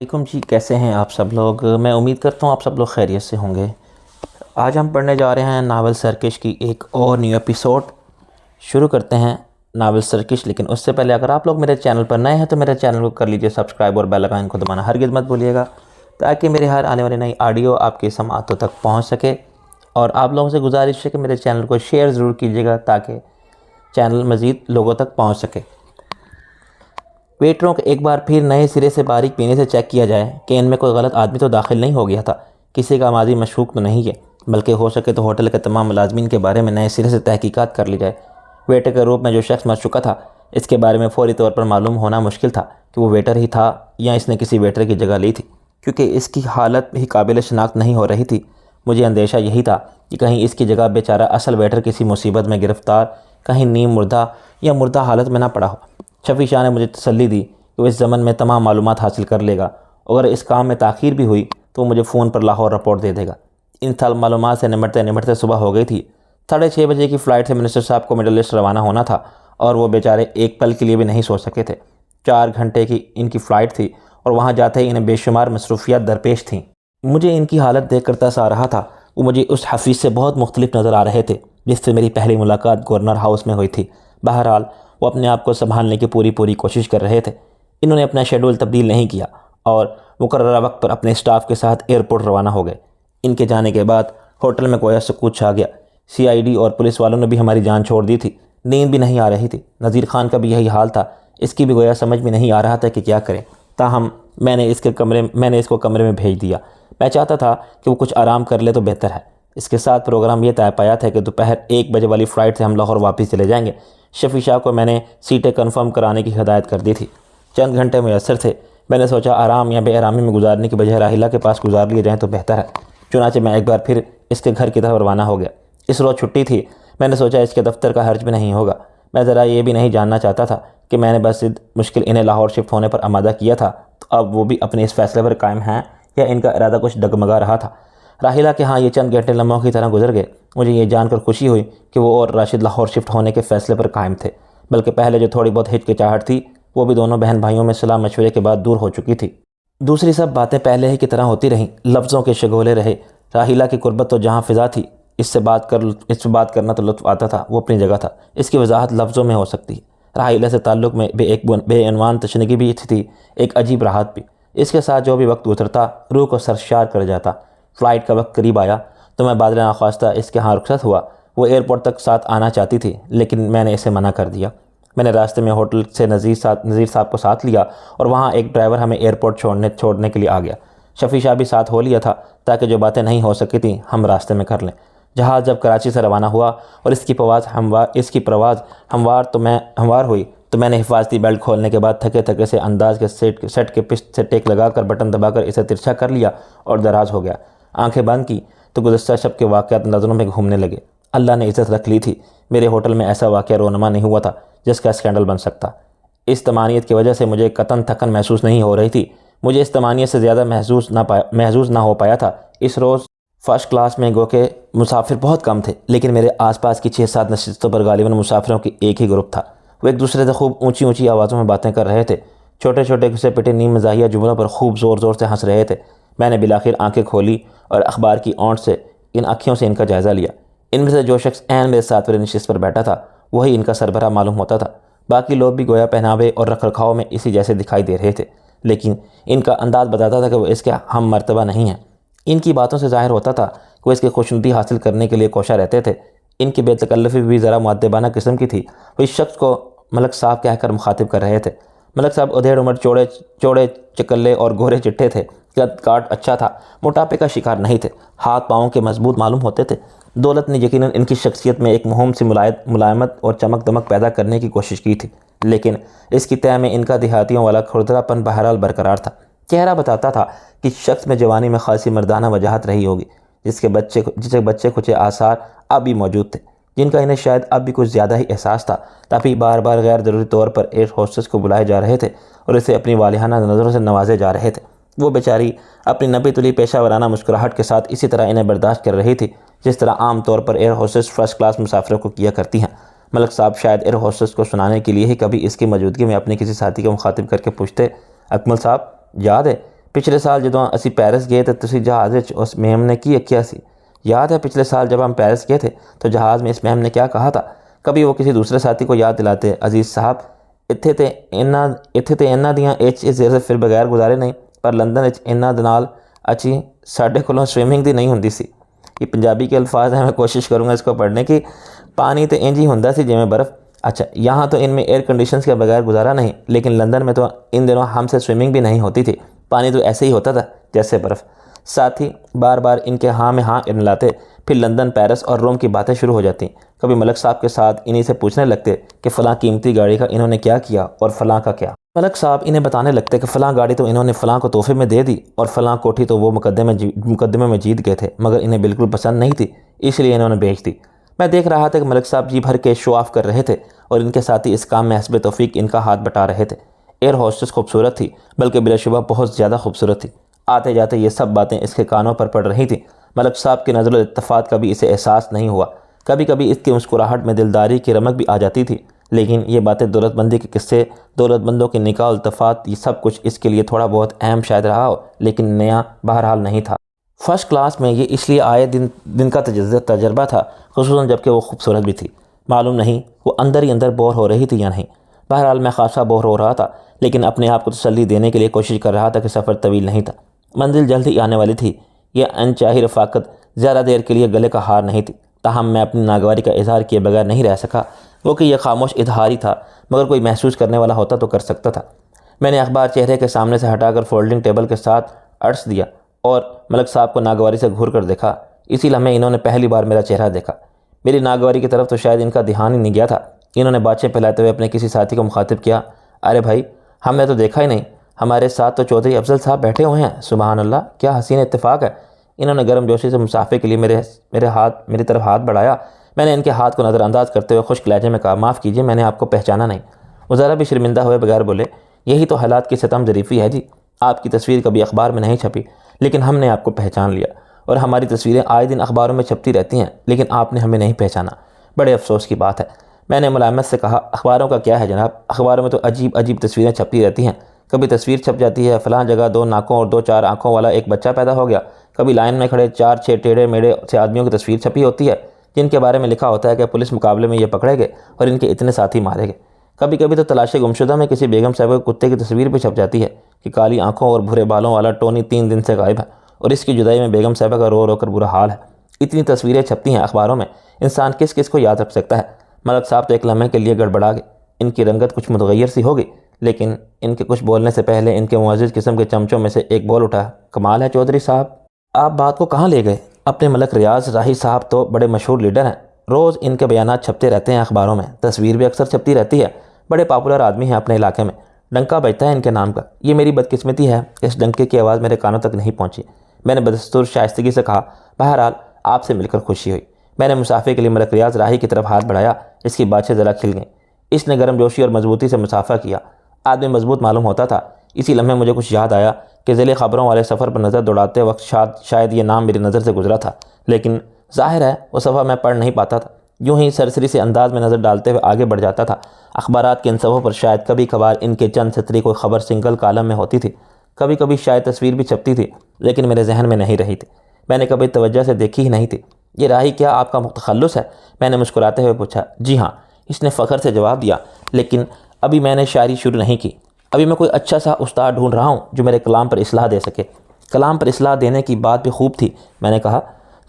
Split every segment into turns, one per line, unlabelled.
وعلیکم جی، کیسے ہیں آپ سب لوگ؟ میں امید کرتا ہوں آپ سب لوگ خیریت سے ہوں گے۔ آج ہم پڑھنے جا رہے ہیں ناول سرکش کی ایک اور نیو ایپیسوڈ۔ شروع کرتے ہیں ناول سرکش، لیکن اس سے پہلے اگر آپ لوگ میرے چینل پر نئے ہیں تو میرے چینل کو کر لیجئے سبسکرائب اور بیل آئکن کو دبانا ہرگز مت بھولیے گا، تاکہ میرے ہر آنے والی نئی آڈیو آپ کے سماعتوں تک پہنچ سکے۔ اور آپ لوگوں سے گزارش ہے کہ میرے چینل کو شیئر ضرور کیجیے گا تاکہ چینل مزید لوگوں تک پہنچ سکے۔ ویٹروں کو ایک بار پھر نئے سرے سے باریک بینی سے چیک کیا جائے کہ ان میں کوئی غلط آدمی تو داخل نہیں ہو گیا تھا، کسی کا ماضی مشکوک تو نہیں ہے، بلکہ ہو سکے تو ہوٹل کے تمام ملازمین کے بارے میں نئے سرے سے تحقیقات کر لی جائے۔ ویٹر کے روپ میں جو شخص مر چکا تھا، اس کے بارے میں فوری طور پر معلوم ہونا مشکل تھا کہ وہ ویٹر ہی تھا یا اس نے کسی ویٹر کی جگہ لی تھی، کیونکہ اس کی حالت ہی قابل شناخت نہیں ہو رہی تھی۔ مجھے اندیشہ یہی تھا کہ کہیں اس کی جگہ بیچارہ اصل ویٹر کسی مصیبت میں گرفتار، کہیں نیم مردہ یا مردہ حالت میں نہ پڑا ہو۔ شفیع شاہ نے مجھے تسلی دی کہ وہ اس ضمن میں تمام معلومات حاصل کر لے گا، اگر اس کام میں تاخیر بھی ہوئی تو وہ مجھے فون پر لاہور رپورٹ دے دے گا۔ ان معلومات سے نمٹتے صبح ہو گئی تھی۔ 6:30 بجے کی فلائٹ سے منسٹر صاحب کو مڈل ایسٹ روانہ ہونا تھا، اور وہ بیچارے ایک پل کے لیے بھی نہیں سو سکے تھے۔ 4 گھنٹے کی ان کی فلائٹ تھی، اور وہاں جاتے ہی انہیں بے شمار مصروفیات درپیش تھیں۔ مجھے ان کی حالت دیکھ کر ترس آ رہا تھا۔ وہ مجھے اس حفیظ سے بہت مختلف نظر آ رہے تھے جس سے میری پہلی ملاقات گورنر ہاؤس میں ہوئی تھی۔ بہرحال وہ اپنے آپ کو سنبھالنے کی پوری کوشش کر رہے تھے۔ انہوں نے اپنا شیڈول تبدیل نہیں کیا اور مقررہ وقت پر اپنے اسٹاف کے ساتھ ایئرپورٹ روانہ ہو گئے۔ ان کے جانے کے بعد ہوٹل میں گویا سکوت چھا گیا۔ CID اور پولیس والوں نے بھی ہماری جان چھوڑ دی تھی۔ نیند بھی نہیں آ رہی تھی۔ نذیر خان کا بھی یہی حال تھا، اس کی بھی گویا سمجھ میں نہیں آ رہا تھا کہ کیا کریں۔ تاہم میں نے اس کو کمرے میں بھیج دیا۔ میں چاہتا تھا کہ وہ کچھ آرام کر لے تو بہتر ہے۔ اس کے ساتھ پروگرام یہ طے پایا تھا کہ دوپہر 1 بجے والی فلائٹ سے ہم لاہور واپس چلے جائیں گے۔ شفیع شاہ کو میں نے سیٹیں کنفرم کرانے کی ہدایت کر دی تھی۔ چند گھنٹے میسر تھے۔ میں نے سوچا آرام یا بے آرامی میں گزارنے کی بجائے راحلہ کے پاس گزار لیے جائیں تو بہتر ہے۔ چنانچہ میں ایک بار پھر اس کے گھر کی طرف روانہ ہو گیا۔ اس روز چھٹی تھی۔ میں نے سوچا اس کے دفتر کا حرج بھی نہیں ہوگا۔ میں ذرا یہ بھی نہیں جاننا چاہتا تھا کہ میں نے بس مشکل انہیں لاہور شفٹ ہونے پر آمادہ کیا تھا، تو اب وہ بھی اپنے اس فیصلے پر قائم ہیں یا ان کا ارادہ کچھ ڈگمگا رہا تھا۔ راحلہ کے ہاں یہ چند گھنٹے لمحوں کی طرح گزر گئے۔ مجھے یہ جان کر خوشی ہوئی کہ وہ اور راشد لاہور شفٹ ہونے کے فیصلے پر قائم تھے، بلکہ پہلے جو تھوڑی بہت ہچکچاہٹ تھی وہ بھی دونوں بہن بھائیوں میں صلاح مشورے کے بعد دور ہو چکی تھی۔ دوسری سب باتیں پہلے ہی کی طرح ہوتی رہیں۔ لفظوں کے شگولے رہے۔ راحلہ کی قربت تو جہاں فضا تھی، اس سے بات کرنا تو لطف آتا تھا، وہ اپنی جگہ تھا۔ اس کی وضاحت لفظوں میں ہو سکتی ہے۔ راحلہ سے تعلق میں ایک بے عنوان تشنگی بھی تھی، ایک عجیب راحت بھی۔ اس کے ساتھ جو بھی وقت گزرتا روح کو سرشار کر جاتا۔ فلائٹ کا وقت قریب آیا تو میں بادل ناخواستہ اس کے ہاں رخصت ہوا۔ وہ ایئرپورٹ تک ساتھ آنا چاہتی تھی، لیکن میں نے اسے منع کر دیا۔ میں نے راستے میں ہوٹل سے نذیر صاحب کو ساتھ لیا، اور وہاں ایک ڈرائیور ہمیں ایئرپورٹ چھوڑنے کے لیے آ گیا۔ شفیع شاہ بھی ساتھ ہو لیا تھا تاکہ جو باتیں نہیں ہو سکی تھیں ہم راستے میں کر لیں۔ جہاز جب کراچی سے روانہ ہوا اور اس کی پرواز ہموار ہوئی تو میں نے حفاظتی بیلٹ کھولنے کے بعد تھکے سے انداز کے سیٹ کے پشت سے ٹیک لگا کر بٹن دبا کر اسے ترچھا کر لیا اور دراز ہو گیا۔ آنکھیں بند کی تو گزشتہ شب کے واقعات نظروں میں گھومنے لگے۔ اللہ نے عزت رکھ لی تھی، میرے ہوٹل میں ایسا واقعہ رونما نہیں ہوا تھا جس کا اسکینڈل بن سکتا۔ اس طمانینت کی وجہ سے مجھے قطعاً تھکن محسوس نہیں ہو رہی تھی۔ مجھے اس طمانینت سے زیادہ محظوظ نہ ہو پایا تھا۔ اس روز فرسٹ کلاس میں گو کہ مسافر بہت کم تھے، لیکن میرے آس پاس کی 6-7 نشستوں پر غالباً مسافروں کی ایک ہی گروپ تھا۔ وہ ایک دوسرے سے خوب اونچی آوازوں میں باتیں کر رہے تھے، چھوٹے گھسے پٹے نیم مزاحیہ جملوں پر خوب زور سے ہنس رہے تھے۔ میں نے بالآخر آنکھیں کھولی اور اخبار کی اونٹ سے ان اکھیوں سے ان کا جائزہ لیا۔ ان میں سے جو شخص عین میرے ساتھ والی نشست پر بیٹھا تھا وہی ان کا سربراہ معلوم ہوتا تھا۔ باقی لوگ بھی گویا پہناوے اور رکھ رکھاؤ میں اسی جیسے دکھائی دے رہے تھے، لیکن ان کا انداز بتاتا تھا کہ وہ اس کے ہم مرتبہ نہیں ہیں۔ ان کی باتوں سے ظاہر ہوتا تھا کہ وہ اس کی خوشنودی حاصل کرنے کے لیے کوشاں رہتے تھے۔ ان کی بے تکلفی بھی ذرا مؤدبانہ قسم کی تھی۔ وہ اس شخص کو ملک صاحب کہہ کر مخاطب کر رہے تھے۔ ملک صاحب ادھیڑ عمر، چوڑے چکلے اور گورے چٹھے تھے۔ قد کاٹ اچھا تھا، موٹاپے کا شکار نہیں تھے، ہاتھ پاؤں کے مضبوط معلوم ہوتے تھے۔ دولت نے یقیناً ان کی شخصیت میں ایک مہم سی ملائمت اور چمک دمک پیدا کرنے کی کوشش کی تھی، لیکن اس کی طے میں ان کا دیہاتیوں والا کھردرا پن بہرحال برقرار تھا۔ چہرہ بتاتا تھا کہ شخص میں جوانی میں خاصی مردانہ وجاہت رہی ہوگی، جسے بچے کھچے آثار اب بھی موجود تھے، جن کا انہیں شاید اب بھی کچھ زیادہ ہی احساس تھا۔ تبھی بار بار غیر ضروری طور پر ایئر ہوسٹس کو بلائے جا رہے تھے اور اسے اپنی والہانہ نظروں سے نوازے جا رہے تھے۔ وہ بیچاری اپنی نبی تلی پیشہ ورانہ مسکراہٹ کے ساتھ اسی طرح انہیں برداشت کر رہی تھی جس طرح عام طور پر ایئر ہوسٹس فرسٹ کلاس مسافروں کو کیا کرتی ہیں۔ ملک صاحب شاید ایئر ہوسٹس کو سنانے کے لیے ہی کبھی اس کی موجودگی میں اپنے کسی ساتھی کو مخاطب کر کے پوچھتے، اکمل صاحب یاد ہے پچھلے سال جدوں اسی پیرس گئے تو تسی جہاز وچ اس میم نے کی کیا سی؟ یاد ہے پچھلے سال جب ہم پیرس گئے تھے تو جہاز میں اس میم نے کیا کہا تھا؟ کبھی وہ کسی دوسرے ساتھی کو یاد دلاتے، عزیز صاحب اتھے تے انہاں دیاں زیر پھر بغیر گزارے نہیں، پر لندن وچ انہاں دے نال اچھی ساڈے کولوں سوئمنگ دی نہیں ہوندی سی۔ یہ پنجابی کے الفاظ ہیں، میں کوشش کروں گا اس کو پڑھنے کی۔ پانی تے انج ہی ہوندا سی جویں برف۔ اچھا یہاں تو ان میں ایئر کنڈیشنز کے بغیر گزارا نہیں، لیکن لندن میں تو ان دنوں ہم سے سوئمنگ بھی نہیں ہوتی تھی، پانی تو ایسے ہی ہوتا تھا جیسے برف۔ ساتھی بار بار ان کے ہاں میں ہاں ملاتے، پھر لندن، پیرس اور روم کی باتیں شروع ہو جاتی۔ کبھی ملک صاحب کے ساتھ انہی سے پوچھنے لگتے کہ فلاں قیمتی گاڑی کا انہوں نے کیا کیا اور فلاں کا کیا۔ ملک صاحب انہیں بتانے لگتے کہ فلاں گاڑی تو انہوں نے فلاں کو تحفے میں دے دی اور فلاں کوٹھی تو وہ مقدمے میں جیت گئے تھے، مگر انہیں بالکل پسند نہیں تھی، اس لیے انہوں نے بیچ دی۔ میں دیکھ رہا تھا کہ ملک صاحب جی بھر کے شو آف کر رہے تھے اور ان کے ساتھی اس کام میں حسب توفیق ان کا ہاتھ بٹا رہے تھے۔ ایئر ہوسٹس خوبصورت تھی، بلکہ بلا شبہ بہت زیادہ خوبصورت تھی۔ آتے جاتے یہ سب باتیں اس کے کانوں پر پڑ رہی تھیں۔ ملک صاحب کے نظر الاتفاق کا بھی اسے احساس نہیں ہوا۔ کبھی کبھی اس کی مسکراہٹ میں دلداری کی رمق بھی آ جاتی تھی، لیکن یہ باتیں دولت مندی کے قصے، دولت مندوں کے نکاح التفات، یہ سب کچھ اس کے لیے تھوڑا بہت اہم شاید رہا ہو، لیکن نیا بہرحال نہیں تھا۔ فرسٹ کلاس میں یہ اس لیے آئے دن کا تجربہ تھا، خصوصاً جب کہ وہ خوبصورت بھی تھی۔ معلوم نہیں وہ اندر ہی اندر بور ہو رہی تھی یا نہیں۔ بہرحال میں خاصا بور ہو رہا تھا، لیکن اپنے آپ کو تسلی دینے کے لیے کوشش کر رہا تھا کہ سفر طویل نہیں تھا، منزل جلد ہی آنے والی تھی۔ یہ انچاہی رفاقت زیادہ دیر کے لیے گلے کا ہار نہیں تھی، تاہم میں اپنی ناگواری کا اظہار کیے بغیر نہیں رہ سکا۔ وہ کہ یہ خاموش اظہار ہی تھا، مگر کوئی محسوس کرنے والا ہوتا تو کر سکتا تھا۔ میں نے اخبار چہرے کے سامنے سے ہٹا کر فولڈنگ ٹیبل کے ساتھ اڑس دیا اور ملک صاحب کو ناگواری سے گھور کر دیکھا۔ اسی لمحے انہوں نے پہلی بار میرا چہرہ دیکھا۔ میری ناگواری کی طرف تو شاید ان کا دھیان ہی نہیں گیا تھا۔ انہوں نے باتیں پھیلاتے ہوئے اپنے کسی ساتھی کو مخاطب کیا، ارے بھائی ہم نے تو دیکھا ہی نہیں، ہمارے ساتھ تو چودھری افضل صاحب بیٹھے ہوئے ہیں، سبحان اللہ کیا حسین اتفاق ہے۔ انہوں نے گرم جوشی سے مسافے کے لیے میری طرف ہاتھ بڑھایا۔ میں نے ان کے ہاتھ کو نظر انداز کرتے ہوئے خشک لہجے میں کہا، معاف کیجیے میں نے آپ کو پہچانا نہیں۔ وہ ذرا بھی شرمندہ ہوئے بغیر بولے، یہی تو حالات کی ستم ظریفی ہے جی، آپ کی تصویر کبھی اخبار میں نہیں چھپی، لیکن ہم نے آپ کو پہچان لیا، اور ہماری تصویریں آئے دن اخباروں میں چھپتی رہتی ہیں، لیکن آپ نے ہمیں نہیں پہچانا، بڑے افسوس کی بات ہے۔ میں نے ملامت سے کہا، اخباروں کا کیا ہے جناب، اخباروں میں تو عجیب عجیب تصویریں چھپتی رہتی ہیں۔ کبھی تصویر چھپ جاتی ہے فلاں جگہ 2 ناکوں اور 2-4 آنکھوں والا ایک بچہ پیدا ہو گیا، کبھی لائن میں کھڑے 4-6 ٹیڑھے میڑے سے آدمیوں کی تصویر چھپی ہوتی ہے جن کے بارے میں لکھا ہوتا ہے کہ پولیس مقابلے میں یہ پکڑے گئے اور ان کے اتنے ساتھی مارے گئے۔ کبھی کبھی تو تلاش گمشدہ میں کسی بیگم صاحبہ کے کتے کی تصویر بھی چھپ جاتی ہے کہ کالی آنکھوں اور بھورے بالوں والا ٹونی 3 دن سے غائب ہے، اور اس کی جدائی میں بیگم صاحبہ کا رو رو کر برا حال ہے۔ اتنی تصویریں چھپتی ہیں اخباروں میں، انسان کس کس کو یاد رکھ سکتا ہے۔ ملک صاحب تو ایک لمحے کے لیے گڑبڑا گئے، ان کی رنگت کچھ متغیر سی ہو گئی، لیکن ان کے کچھ بولنے سے پہلے ان کے معزز قسم کے چمچوں میں سے ایک بول اٹھا، کمال ہے چودھری صاحب، آپ بات کو کہاں لے گئے؟ اپنے ملک ریاض راہی صاحب تو بڑے مشہور لیڈر ہیں، روز ان کے بیانات چھپتے رہتے ہیں اخباروں میں، تصویر بھی اکثر چھپتی رہتی ہے، بڑے پاپولر آدمی ہیں اپنے علاقے میں، ڈنکا بجتا ہے ان کے نام کا۔ یہ میری بدقسمتی ہے، اس ڈنکے کی آواز میرے کانوں تک نہیں پہنچی۔ میں نے بدستور شائستگی سے کہا، بہرحال آپ سے مل کر خوشی ہوئی۔ میں نے مسافے کے لیے ملک ریاض راہی کی طرف ہاتھ بڑھایا، اس کی باتیں ذرا کھل گئیں۔ اس نے گرم جوشی اور مضبوطی سے مسافہ کیا، آدمی مضبوط معلوم ہوتا تھا۔ اسی لمحے مجھے کچھ یاد آیا کہ ذیل خبروں والے سفر پر نظر دوڑاتے وقت شاید یہ نام میری نظر سے گزرا تھا، لیکن ظاہر ہے وہ صفحہ میں پڑھ نہیں پاتا تھا، یوں ہی سرسری سے انداز میں نظر ڈالتے ہوئے آگے بڑھ جاتا تھا۔ اخبارات کے ان صفحوں پر شاید کبھی کبھار ان کے چند سطری کوئی خبر سنگل کالم میں ہوتی تھی، کبھی کبھی شاید تصویر بھی چھپتی تھی، لیکن میرے ذہن میں نہیں رہی تھی، میں نے کبھی توجہ سے دیکھی ہی نہیں تھی۔ یہ راہی کیا آپ کا تخلص ہے؟ میں نے مسکراتے ہوئے پوچھا۔ جی ہاں، اس نے فخر سے جواب دیا، لیکن ابھی میں نے شاعری شروع نہیں کی، ابھی میں کوئی اچھا سا استاد ڈھونڈ رہا ہوں جو میرے کلام پر اصلاح دے سکے۔ کلام پر اصلاح دینے کی بات بھی خوب تھی، میں نے کہا،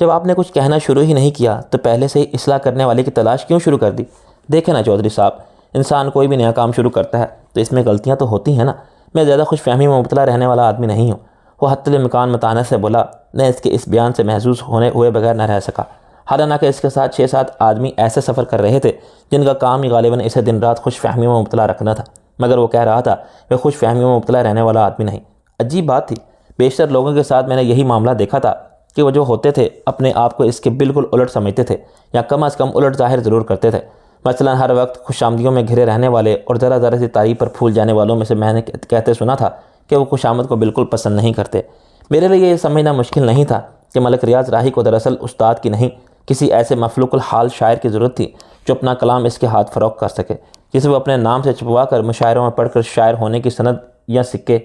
جب آپ نے کچھ کہنا شروع ہی نہیں کیا تو پہلے سے ہی اصلاح کرنے والے کی تلاش کیوں شروع کر دی؟ دیکھیں نا چودھری صاحب، انسان کوئی بھی نیا کام شروع کرتا ہے تو اس میں غلطیاں تو ہوتی ہیں نا۔ میں زیادہ خوش فہمی میں مبتلا رہنے والا آدمی نہیں ہوں۔ وہ حتی مکان متانت سے بولا، میں اس کے اس بیان سے محظوظ ہوئے بغیر نہ رہ سکا، حالانکہ اس کے ساتھ 6-7 آدمی ایسے سفر کر رہے تھے جن کا کام ہی غالباً اسے دن رات خوش فہمی میں مبتلا رکھنا تھا، مگر وہ کہہ رہا تھا وہ خوش فہمی میں مبتلا رہنے والا آدمی نہیں۔ عجیب بات تھی، بیشتر لوگوں کے ساتھ میں نے یہی معاملہ دیکھا تھا کہ وہ جو ہوتے تھے اپنے آپ کو اس کے بالکل الٹ سمجھتے تھے، یا کم از کم الٹ ظاہر ضرور کرتے تھے۔ مثلا ہر وقت خوش آمدیوں میں گھرے رہنے والے اور ذرا ذرا سی تعریف پر پھول جانے والوں میں سے میں نے کہتے سنا تھا کہ وہ خوش آمد کو بالکل پسند نہیں کرتے۔ میرے لیے یہ سمجھنا مشکل نہیں تھا کہ ملک ریاض راہی کو دراصل استاد کی نہیں، کسی ایسے مفلوق الحال شاعر کی ضرورت تھی جو اپنا کلام اس کے ہاتھ فروغ کر سکے، جسے وہ اپنے نام سے چھپوا کر مشاعروں میں پڑھ کر شاعر ہونے کی سند یا سکے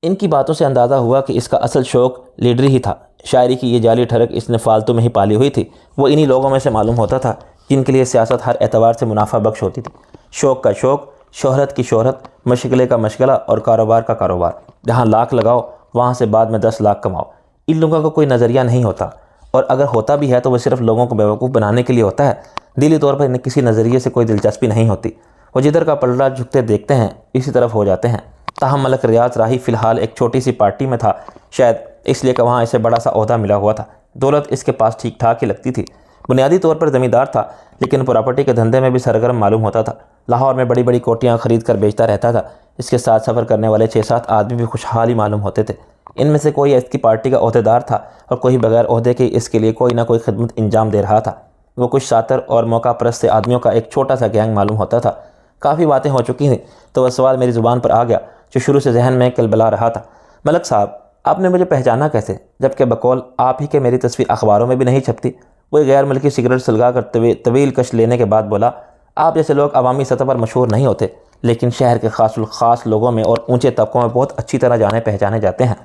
ان کی باتوں سے اندازہ ہوا کہ اس کا اصل شوق لیڈری ہی تھا۔ شاعری کی یہ جعلی ٹھڑک اس نے فالتو میں ہی پالی ہوئی تھی۔ وہ انہی لوگوں میں سے معلوم ہوتا تھا جن کے لیے سیاست ہر اعتبار سے منافع بخش ہوتی تھی۔ شوق کا شوق، شہرت کی شہرت، مشغلے کا مشغلہ اور کاروبار کا کاروبار۔ جہاں لاکھ لگاؤ وہاں سے بعد میں 10 لاکھ کماؤ۔ ان لوگوں کا کوئی نظریہ نہیں ہوتا، اور اگر ہوتا بھی ہے تو وہ صرف لوگوں کو بیوقوف بنانے کے لیے ہوتا ہے۔ دلی طور پر انہیں کسی نظریے سے کوئی دلچسپی نہیں ہوتی۔ وہ جدھر کا پلڑا جھکتے دیکھتے ہیں اسی طرف ہو جاتے ہیں۔ تاہم ملک ریاض راہی فی الحال ایک چھوٹی سی پارٹی میں تھا، شاید اس لیے کہ وہاں اسے بڑا سا عہدہ ملا ہوا تھا۔ دولت اس کے پاس ٹھیک ٹھاک ہی لگتی تھی۔ بنیادی طور پر زمیندار تھا، لیکن پراپرٹی کے دھندے میں بھی سرگرم معلوم ہوتا تھا۔ لاہور میں بڑی بڑی کوٹیاں خرید کر بیچتا رہتا تھا۔ اس کے ساتھ سفر کرنے والے 6-7 آدمی بھی خوشحال ہی معلوم ہوتے تھے۔ ان میں سے کوئی اس کی پارٹی کا عہدیدار تھا اور کوئی بغیر عہدے کے اس کے لیے کوئی نہ کوئی خدمت انجام دے رہا تھا۔ وہ کچھ شاطر اور موقع پرست سے آدمیوں کا ایک چھوٹا سا گینگ معلوم ہوتا تھا۔ کافی باتیں ہو چکی تھیں تو وہ سوال میری زبان پر آ گیا جو شروع سے ذہن میں کلبلا رہا تھا۔ ملک صاحب، آپ نے مجھے پہچانا کیسے، جبکہ بقول آپ ہی کہ میری تصویر اخباروں میں بھی نہیں چھپتی؟ وہ غیر ملکی سگریٹ سلگا کر طویل کش لینے کے بعد بولا، آپ جیسے لوگ عوامی سطح پر مشہور نہیں ہوتے، لیکن شہر کے خاص الخاص لوگوں میں اور اونچے طبقوں میں بہت اچھی طرح جانے پہچانے جاتے ہیں۔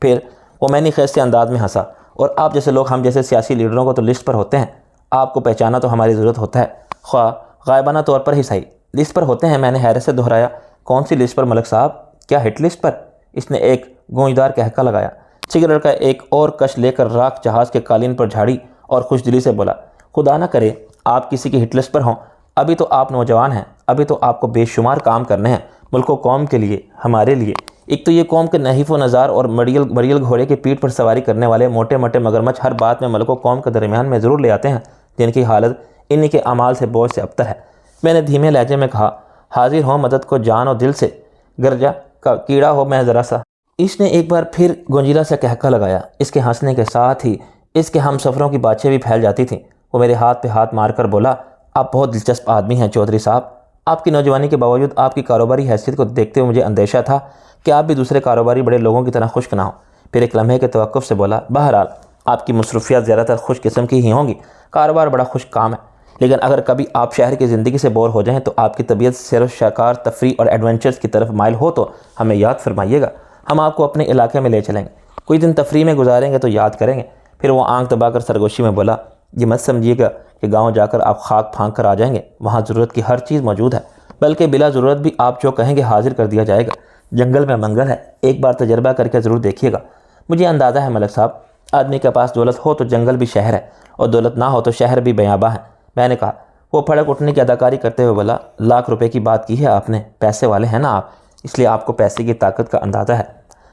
پھر وہ میں نے خیز سے انداز میں ہنسا، اور آپ جیسے لوگ ہم جیسے سیاسی لیڈروں کو تو لسٹ پر ہوتے ہیں، آپ کو پہچانا تو ہماری ضرورت ہوتا ہے، خواہ غائبانہ طور پر ہی صحیح۔ لسٹ پر ہوتے ہیں؟ میں نے حیرت سے دہرایا۔ کون سی لسٹ پر ملک صاحب؟ کیا ہٹ لسٹ پر؟ اس نے ایک گونجدار کہکا لگایا، سگریٹ کا ایک اور کش لے کر راکھ جہاز کے قالین پر جھاڑی اور خوش دلی سے بولا، خدا نہ کرے آپ کسی کی ہٹ لسٹ پر ہوں۔ ابھی تو آپ نوجوان ہیں، ابھی تو آپ کو بے شمار کام کرنے ہیں، ملک و قوم کے لیے، ہمارے لیے۔ ایک تو یہ قوم کے نحیف و نزار اور مریل گھوڑے کی پیٹھ پر سواری کرنے والے موٹے موٹے مگرمچھ ہر بات میں ملک و قوم کے درمیان میں ضرور لے آتے ہیں، جن کی حالت انہی کے اعمال سے بوجھ سے ابتر ہے۔ میں نے دھیمے لہجے میں کہا، حاضر ہوں مدد کو جان و دل سے، گرجا کا کیڑا ہو میں ذرا سا۔ اس نے ایک بار پھر گونجیلا سے کہکا لگایا۔ اس کے ہنسنے کے ساتھ ہی اس کے ہم سفروں کی باتیں بھی پھیل جاتی تھیں۔ وہ میرے ہاتھ پہ ہاتھ مار کر بولا، آپ بہت دلچسپ آدمی ہیں چودھری صاحب۔ آپ کی نوجوانی کے باوجود آپ کی کاروباری حیثیت کو دیکھتے ہوئے مجھے اندیشہ تھا کہ آپ بھی دوسرے کاروباری بڑے لوگوں کی طرح خشک نہ ہوں۔ پھر ایک لمحے کے توقف سے بولا، بہرحال آپ کی مصروفیات زیادہ تر خوش قسم کی ہی ہوں گی، کاروبار بڑا خوش کام ہے، لیکن اگر کبھی آپ شہر کی زندگی سے بور ہو جائیں تو آپ کی طبیعت سیر و شکار، تفریح اور ایڈونچرز کی طرف مائل ہو تو ہمیں یاد فرمائیے گا، ہم آپ کو اپنے علاقے میں لے چلیں گے، کوئی دن تفریح میں گزاریں گے تو یاد کریں گے۔ پھر وہ آنکھ دبا کر سرگوشی میں بولا، یہ مت سمجھیے گا کہ گاؤں جا کر آپ خاک پھانک کر آ جائیں گے، وہاں ضرورت کی ہر چیز موجود ہے، بلکہ بلا ضرورت بھی آپ جو کہیں گے حاضر کر دیا جائے گا۔ جنگل میں منگل ہے، ایک بار تجربہ کر کے ضرور دیکھیے گا۔ مجھے اندازہ ہے ملک صاحب، آدمی کے پاس دولت ہو تو جنگل بھی شہر ہے، اور دولت نہ ہو تو شہر بھی بیاباں ہے۔ میں نے کہا۔ وہ پھڑک اٹھنے کی اداکاری کرتے ہوئے بولا، لاکھ روپے کی بات کی ہے آپ نے، پیسے والے ہیں نا آپ، اس لیے آپ کو پیسے کی طاقت کا اندازہ ہے۔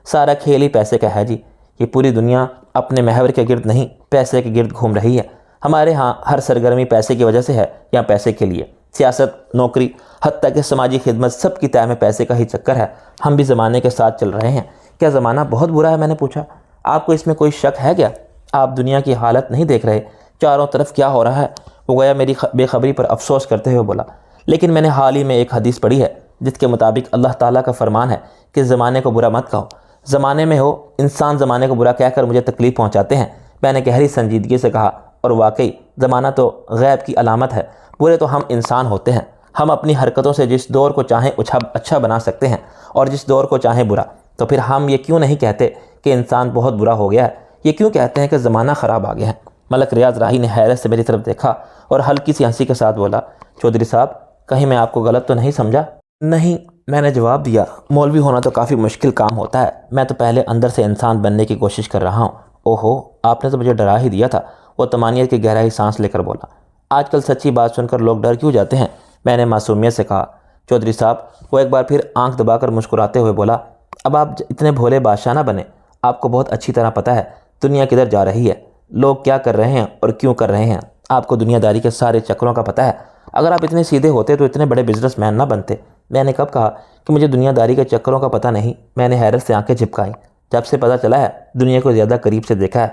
سارا کھیل ہی پیسے کا ہے جی، یہ پوری دنیا اپنے محور کے گرد نہیں، پیسے کے گرد گھوم رہی ہے۔ ہمارے ہاں ہر سرگرمی پیسے کی وجہ سے ہے یا پیسے کے لیے، سیاست، نوکری، حتیٰ کہ سماجی خدمت، سب کی طے میں پیسے کا ہی چکر ہے۔ ہم بھی زمانے کے ساتھ چل رہے ہیں۔ کیا زمانہ بہت برا ہے؟ میں نے پوچھا۔ آپ کو اس میں کوئی شک ہے کیا؟ آپ دنیا کی حالت نہیں دیکھ رہے؟ چاروں طرف کیا ہو رہا ہے؟ وہ گویا میری بے خبری پر افسوس کرتے ہوئے بولا، لیکن میں نے حال ہی میں ایک حدیث پڑھی ہے جس کے مطابق اللہ تعالیٰ کا فرمان ہے کہ زمانے کو برا مت کہو۔ زمانے میں ہو، انسان زمانے کو برا کہہ کر مجھے تکلیف پہنچاتے ہیں۔ میں نے گہری سنجیدگی سے کہا، اور واقعی زمانہ تو غیب کی علامت ہے، برے تو ہم انسان ہوتے ہیں۔ ہم اپنی حرکتوں سے جس دور کو چاہیں اچھا بنا سکتے ہیں اور جس دور کو چاہیں برا۔ تو پھر ہم یہ کیوں نہیں کہتے کہ انسان بہت برا ہو گیا ہے؟ یہ کیوں کہتے ہیں کہ زمانہ خراب آ گیا ہے؟ ملک ریاض راہی نے حیرت سے میری طرف دیکھا اور ہلکی سی ہنسی کے ساتھ بولا، چودھری صاحب کہیں میں آپ کو غلط تو نہیں سمجھا؟ نہیں، میں نے جواب دیا، مولوی ہونا تو کافی مشکل کام ہوتا ہے، میں تو پہلے اندر سے انسان بننے کی کوشش کر رہا ہوں۔ اوہو، آپ نے تو مجھے ڈرا ہی دیا تھا۔ وہ طمانینت کی گہرائی سانس لے کر بولا، آج کل سچی بات سن کر لوگ ڈر کیوں جاتے ہیں؟ میں نے معصومیت سے کہا، چودھری صاحب۔ وہ ایک بار پھر آنکھ دبا کر مسکراتے ہوئے بولا، اب آپ اتنے بھولے بادشاہ نہ بنے، آپ کو بہت اچھی طرح پتہ ہے دنیا کدھر جا رہی ہے، لوگ کیا کر رہے ہیں اور کیوں کر رہے ہیں، آپ کو دنیا داری کے سارے چکروں کا پتہ ہے۔ اگر آپ اتنے سیدھے ہوتے تو اتنے بڑے بزنس مین نہ بنتے۔ میں نے کب کہا کہ مجھے دنیا داری کے چکروں کا پتہ نہیں؟ میں نے حیرت سے آنکھیں جھپکائیں۔ جب سے پتہ چلا ہے، دنیا کو زیادہ قریب سے دیکھا ہے،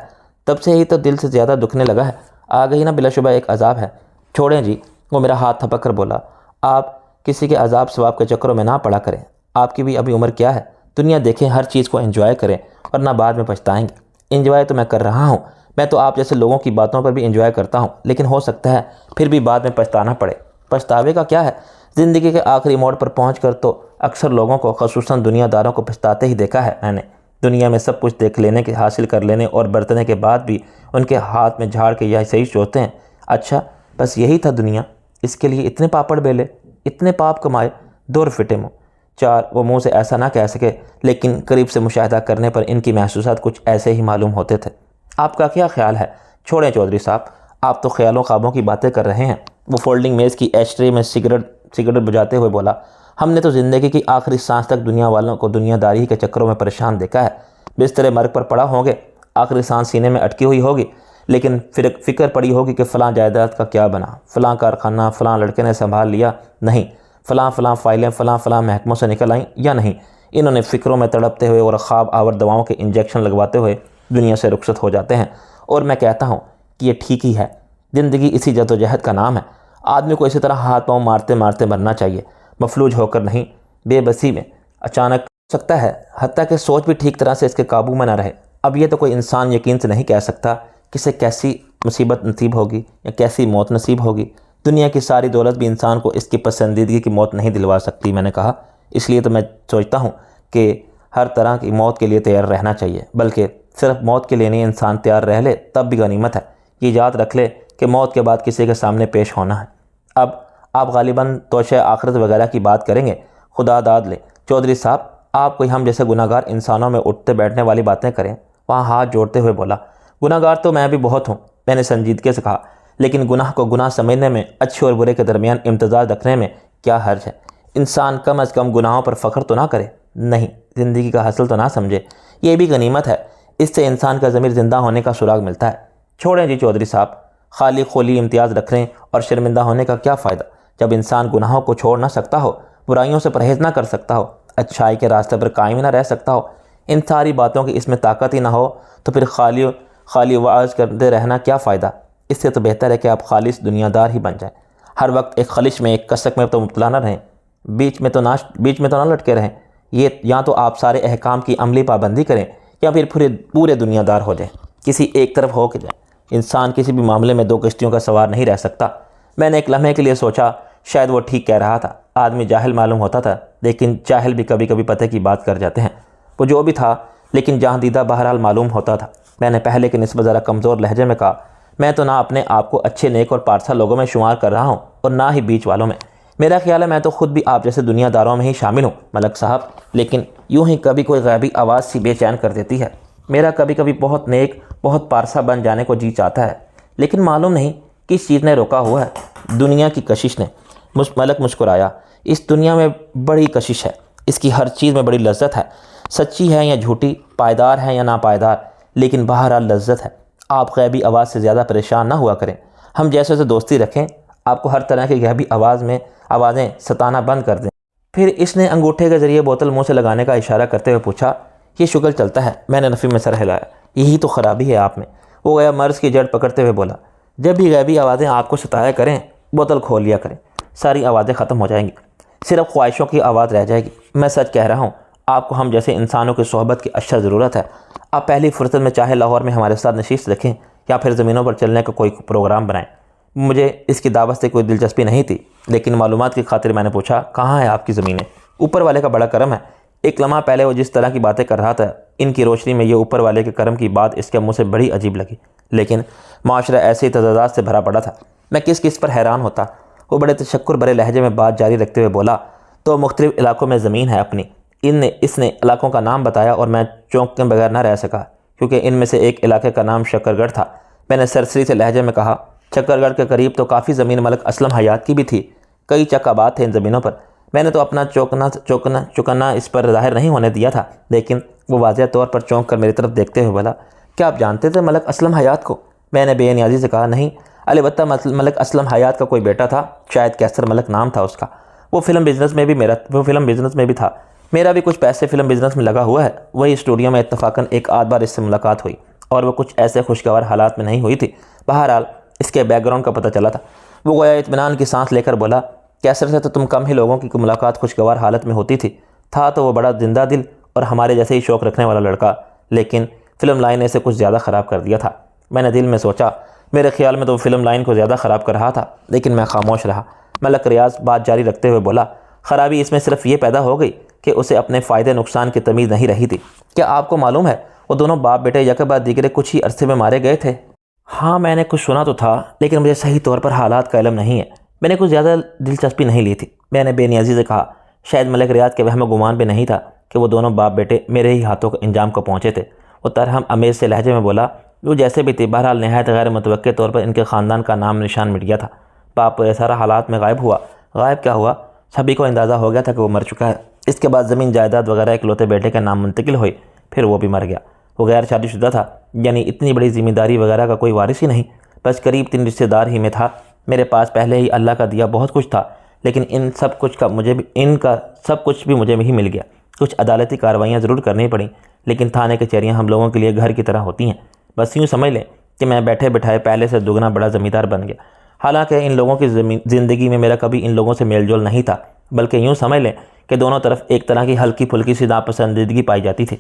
تب سے ہی تو دل سے زیادہ دکھنے لگا ہے۔ آ گئی نا بلا شبہ ایک عذاب ہے۔ چھوڑیں جی، وہ میرا ہاتھ تھپک کر بولا، آپ کسی کے عذاب ثواب کے چکروں میں نہ پڑا کریں، آپ کی بھی ابھی عمر کیا ہے؟ دنیا دیکھیں، ہر چیز کو انجوائے کریں، ورنہ بعد میں پچھتائیں گے۔ انجوائے تو میں کر رہا ہوں، میں تو آپ جیسے لوگوں کی باتوں پر بھی انجوائے کرتا ہوں، لیکن ہو سکتا ہے پھر بھی بعد میں پچھتانا پڑے۔ پچھتاوے کا کیا ہے؟ زندگی کے آخری موڑ پر پہنچ کر تو اکثر لوگوں کو، خصوصاً دنیا داروں کو پچھتاتے ہی دیکھا ہے میں نے۔ دنیا میں سب کچھ دیکھ لینے کے، حاصل کر لینے اور برتنے کے بعد بھی ان کے ہاتھ میں جھاڑ کے یہ صحیح سوچتے ہیں، اچھا بس یہی تھا دنیا، اس کے لیے اتنے پاپڑ بیلے، اتنے پاپ کمائے، 2 فٹے منہ۔ 4 وہ منہ سے ایسا نہ کہہ سکے، لیکن قریب سے مشاہدہ کرنے پر ان کی محسوسات کچھ ایسے ہی معلوم ہوتے تھے۔ آپ کا کیا خیال ہے؟ چھوڑیں چودھری صاحب، آپ تو خیالوں خوابوں کی باتیں کر رہے ہیں۔ وہ فولڈنگ میز کی ایش ٹرے میں سگریٹ بجاتے ہوئے بولا، ہم نے تو زندگی کی آخری سانس تک دنیا والوں کو دنیا داری کے چکروں میں پریشان دیکھا ہے۔ بستر مرگ پر پڑا ہوں گے، آخری سانس سینے میں اٹکی ہوئی ہوگی، لیکن فکر پڑی ہوگی کہ فلاں جائیداد کا کیا بنا، فلاں کارخانہ فلاں لڑکے نے سنبھال لیا نہیں، فلاں فائلیں فلاں محکموں سے نکل آئیں یا نہیں۔ انہوں نے فکروں میں تڑپتے ہوئے اور خواب آور دواؤں کے انجیکشن لگواتے ہوئے دنیا سے رخصت ہو جاتے ہیں، اور میں کہتا ہوں کہ یہ ٹھیک ہی ہے۔ زندگی اسی جد و جہد کا نام ہے۔ آدمی کو اسی طرح ہاتھ پاؤں مارتے مارتے مرنا چاہیے، مفلوج ہو کر نہیں، بے بسی میں۔ اچانک ہو سکتا ہے، حتیٰ کہ سوچ بھی ٹھیک طرح سے اس کے قابو میں نہ رہے۔ اب یہ تو کوئی انسان یقین سے نہیں کہہ سکتا کسے کیسی مصیبت نصیب ہوگی یا کیسی موت نصیب ہوگی۔ دنیا کی ساری دولت بھی انسان کو اس کی پسندیدگی کی موت نہیں دلوا سکتی، میں نے کہا۔ اس لیے تو میں سوچتا ہوں کہ ہر طرح کی موت کے لیے تیار رہنا چاہیے، بلکہ صرف موت کے لیے نہیں، انسان تیار رہ لے تب بھی غنیمت ہے۔ یہ یاد رکھ لے کہ موت کے بعد کسی کے سامنے پیش ہونا ہے۔ اب آپ غالباً توشہ آخرت وغیرہ کی بات کریں گے، خدا داد لے چودھری صاحب، آپ کوئی ہم جیسے گناہگار انسانوں میں اٹھتے بیٹھنے والی باتیں کریں۔ وہاں ہاتھ جوڑتے ہوئے بولا، گناہگار تو میں بھی بہت ہوں، میں نے سنجیدگی سے کہا، لیکن گناہ کو گناہ سمجھنے میں، اچھے اور برے کے درمیان امتزاج رکھنے میں کیا حرج ہے؟ انسان کم از کم گناہوں پر فخر تو نہ کرے، نہیں، زندگی کا حاصل تو نہ سمجھے، یہ بھی غنیمت ہے، اس سے انسان کا ضمیر زندہ ہونے کا سراغ ملتا ہے۔ چھوڑیں جی چودھری صاحب، خالی خولی امتیاز رکھنے اور شرمندہ ہونے کا کیا فائدہ، جب انسان گناہوں کو چھوڑ نہ سکتا ہو، برائیوں سے پرہیز نہ کر سکتا ہو، اچھائی کے راستے پر قائم نہ رہ سکتا ہو، ان ساری باتوں کی اس میں طاقت ہی نہ ہو، تو پھر خالی وعظ کرتے رہنا کیا فائدہ؟ اس سے تو بہتر ہے کہ آپ خالص دنیا دار ہی بن جائیں، ہر وقت ایک خلش میں، ایک کسک میں تو مبتلا نہ رہیں، بیچ میں تو نہ لٹکے رہیں۔ یہ یا تو آپ سارے احکام کی عملی پابندی کریں یا پھر پورے دنیا دار ہو جائیں، کسی ایک طرف ہو کے جائیں۔ انسان کسی بھی معاملے میں 2 کشتیوں کا سوار نہیں رہ سکتا۔ میں نے ایک لمحے کے لیے سوچا شاید وہ ٹھیک کہہ رہا تھا، آدمی جاہل معلوم ہوتا تھا، لیکن جاہل بھی کبھی کبھی پتہ کی بات کر جاتے ہیں۔ وہ جو بھی تھا لیکن جہاں دیدہ بہرحال معلوم ہوتا تھا۔ میں نے پہلے کی نسبت ذرا کمزور لہجے میں کہا، میں تو نہ اپنے آپ کو اچھے نیک اور پارسا لوگوں میں شمار کر رہا ہوں اور نہ ہی بیچ والوں میں۔ میرا خیال ہے میں تو خود بھی آپ جیسے دنیا داروں میں ہی شامل ہوں ملک صاحب، لیکن یوں ہی کبھی کوئی غیبی آواز سی بے چین کر دیتی ہے۔ میرا کبھی کبھی بہت نیک، بہت پارسا بن جانے کو جی چاہتا ہے، لیکن معلوم نہیں کس چیز نے روکا ہوا ہے۔ دنیا کی کشش نے۔ ملک مسکرایا، اس دنیا میں بڑی کشش ہے، اس کی ہر چیز میں بڑی لذت ہے، سچی ہے یا جھوٹی، پائیدار ہے یا ناپائیدار، لیکن بہرحال لذت ہے۔ آپ غیبی آواز سے زیادہ پریشان نہ ہوا کریں، ہم جیسے سے دوستی رکھیں، آپ کو ہر طرح کی غیبی آوازیں ستانا بند کر دیں۔ پھر اس نے انگوٹھے کے ذریعے بوتل منہ سے لگانے کا اشارہ کرتے ہوئے پوچھا، یہ شکل چلتا ہے؟ میں نے نفی میں سر ہلایا، یہی تو خرابی ہے آپ میں۔ وہ گیا مرض کی جڑ پکڑتے ہوئے بولا، جب بھی غیبی آوازیں آپ کو ستایا کریں، بوتل کھول لیا کریں، ساری آوازیں ختم ہو جائیں گی، صرف خواہشوں کی آواز رہ جائے گی۔ میں سچ کہہ رہا ہوں، آپ کو ہم جیسے انسانوں کی صحبت کی اشد ضرورت ہے۔ آپ پہلی فرصت میں چاہے لاہور میں ہمارے ساتھ نشست رکھیں یا پھر زمینوں پر چلنے کا کوئی پروگرام بنائیں۔ مجھے اس کی دعوت سے کوئی دلچسپی نہیں تھی، لیکن معلومات کی خاطر میں نے پوچھا، کہاں ہے آپ کی زمینیں؟ اوپر والے کا بڑا کرم ہے۔ ایک لمحہ پہلے وہ جس طرح کی باتیں کر رہا تھا، ان کی روشنی میں یہ اوپر والے کے کرم کی بات اس کے منہ سے بڑی عجیب لگی، لیکن معاشرہ ایسے ہی تضادات سے بھرا پڑا تھا، میں کس پر حیران ہوتا۔ وہ بڑے تشکر بھرے لہجے میں بات جاری رکھتے ہوئے بولا، تو مختلف علاقوں میں زمین ہے اپنی۔ اس نے علاقوں کا نام بتایا اور میں چونک کے بغیر نہ رہ سکا، کیونکہ ان میں سے ایک علاقے کا نام شکر گڑھ تھا۔ میں نے سرسری سے لہجے میں کہا، شکر گڑھ کے قریب تو کافی زمین ملک اسلم حیات کی بھی تھی، کئی چک آباد تھے ان زمینوں پر۔ میں نے تو اپنا چوکنا اس پر ظاہر نہیں ہونے دیا تھا، لیکن وہ واضح طور پر چونک کر میری طرف دیکھتے ہوئے بولا، کیا آپ جانتے تھے ملک اسلم حیات کو؟ میں نے بے نیازی سے کہا، نہیں، البتہ ملک اسلم حیات کا کوئی بیٹا تھا، شاید کیسر ملک نام تھا اس کا، وہ فلم بزنس میں بھی تھا، میرا بھی کچھ پیسے فلم بزنس میں لگا ہوا ہے۔ وہی اسٹوڈیو میں اتفاقاً ایک آدھ بار اس سے ملاقات ہوئی، اور وہ کچھ ایسے خوشگوار حالات میں نہیں ہوئی تھی۔ بہرحال اس کے بیک گراؤنڈ کا پتہ چلا تھا۔ وہ گویا اطمینان کی سانس لے کر بولا، کیسر سے تو تم کم ہی لوگوں کی ملاقات خوشگوار حالت میں ہوتی تھی، تھا تو وہ بڑا زندہ دل اور ہمارے جیسے ہی شوق رکھنے والا لڑکا، لیکن فلم لائن نے اسے کچھ زیادہ خراب کر دیا تھا۔ میں نے دل میں سوچا، میرے خیال میں تو وہ فلم لائن کو زیادہ خراب کر رہا تھا، لیکن میں خاموش رہا۔ ملک ریاض بات جاری رکھتے ہوئے بولا، خرابی اس میں صرف یہ پیدا ہو گئی کہ اسے اپنے فائدے نقصان کی تمیز نہیں رہی تھی۔ کیا آپ کو معلوم ہے وہ دونوں باپ بیٹے یکے بعد دیگرے کچھ ہی عرصے میں مارے گئے تھے؟ ہاں، میں نے کچھ سنا تو تھا، لیکن مجھے صحیح طور پر حالات کا علم نہیں ہے۔ میں نے کچھ زیادہ دلچسپی نہیں لی تھی۔ میں نے بے نیازی سے کہا۔ شاید ملک ریاض کے وہم و گمان بھی نہیں تھا کہ وہ دونوں باپ بیٹے میرے ہی ہاتھوں کو انجام کو پہنچے تھے۔ وہ ترہم امیز سے لہجے میں بولا، وہ جیسے بھی تھی، بہرحال نہایت غیر متوقع طور پر ان کے خاندان کا نام نشان مٹ گیا تھا۔ باپ سارا حالات میں غائب ہوا۔ غائب کیا ہوا؟ سبھی کو اندازہ ہو گیا تھا کہ وہ مر چکا ہے۔ اس کے بعد زمین جائیداد وغیرہ اکلوتے بیٹے کے نام منتقل ہوئی، پھر وہ بھی مر گیا۔ وہ غیر شادی شدہ تھا، یعنی اتنی بڑی ذمہ داری وغیرہ کا کوئی وارث ہی نہیں، بس قریب 3 رشتہ دار ہی میں تھا۔ میرے پاس پہلے ہی اللہ کا دیا بہت کچھ تھا، لیکن ان کا سب کچھ بھی مجھے ہی مل گیا۔ کچھ عدالتی کارروائیاں ضرور کرنی پڑیں، لیکن تھانے کچہریاں ہم لوگوں کے لیے گھر کی طرح ہوتی ہیں۔ بس یوں سمجھ لیں کہ میں بیٹھے بٹھائے پہلے سے دگنا بڑا زمیندار بن گیا۔ حالانکہ ان لوگوں کی زندگی میں میرا کبھی ان لوگوں سے میل جول نہیں تھا، بلکہ یوں سمجھ لیں کہ دونوں طرف ایک طرح کی ہلکی پھلکی سی ناپسندیدگی پائی جاتی تھی۔